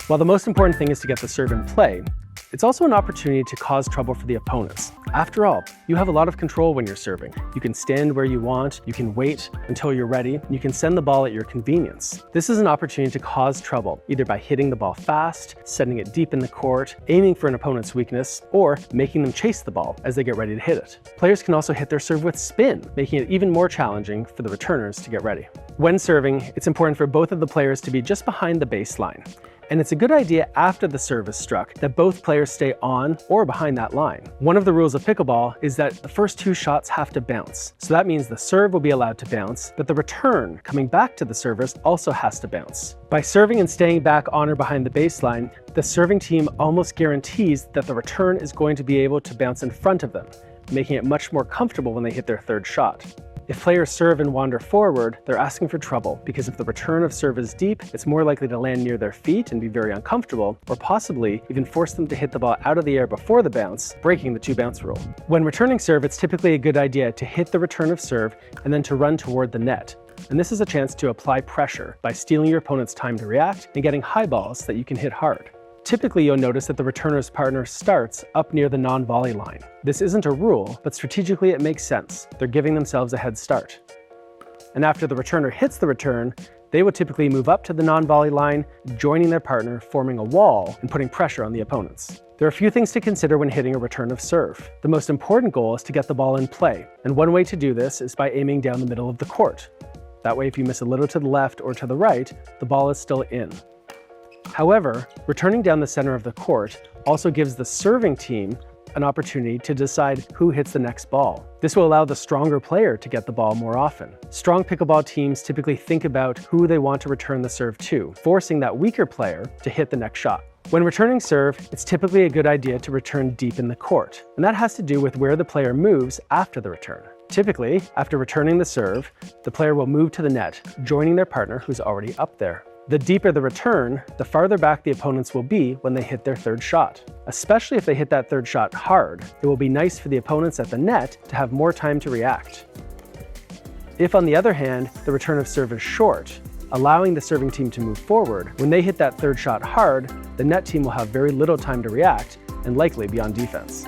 While the most important thing is to get the serve in play, it's also an opportunity to cause trouble for the opponents. After all, you have a lot of control when you're serving. You can stand where you want, you can wait until you're ready, and you can send the ball at your convenience. This is an opportunity to cause trouble, either by hitting the ball fast, sending it deep in the court, aiming for an opponent's weakness, or making them chase the ball as they get ready to hit it. Players can also hit their serve with spin, making it even more challenging for the returners to get ready. When serving, it's important for both of the players to be just behind the baseline. And it's a good idea after the serve is struck that both players stay on or behind that line. One of the rules of pickleball is that the first 2 shots have to bounce. So that means the serve will be allowed to bounce, but the return coming back to the servers also has to bounce. By serving and staying back on or behind the baseline, the serving team almost guarantees that the return is going to be able to bounce in front of them, making it much more comfortable when they hit their 3rd shot. If players serve and wander forward, they're asking for trouble, because if the return of serve is deep, it's more likely to land near their feet and be very uncomfortable, or possibly even force them to hit the ball out of the air before the bounce, breaking the 2-bounce rule. When returning serve, it's typically a good idea to hit the return of serve and then to run toward the net. And this is a chance to apply pressure by stealing your opponent's time to react and getting high balls that you can hit hard. Typically, you'll notice that the returner's partner starts up near the non-volley line. This isn't a rule, but strategically it makes sense. They're giving themselves a head start. And after the returner hits the return, they will typically move up to the non-volley line, joining their partner, forming a wall, and putting pressure on the opponents. There are a few things to consider when hitting a return of serve. The most important goal is to get the ball in play, and one way to do this is by aiming down the middle of the court. That way, if you miss a little to the left or to the right, the ball is still in. However, returning down the center of the court also gives the serving team an opportunity to decide who hits the next ball. This will allow the stronger player to get the ball more often. Strong pickleball teams typically think about who they want to return the serve to, forcing that weaker player to hit the next shot. When returning serve, it's typically a good idea to return deep in the court, and that has to do with where the player moves after the return. Typically, after returning the serve, the player will move to the net, joining their partner who's already up there. The deeper the return, the farther back the opponents will be when they hit their 3rd shot. Especially if they hit that 3rd shot hard, it will be nice for the opponents at the net to have more time to react. If, on the other hand, the return of serve is short, allowing the serving team to move forward, when they hit that 3rd shot hard, the net team will have very little time to react and likely be on defense.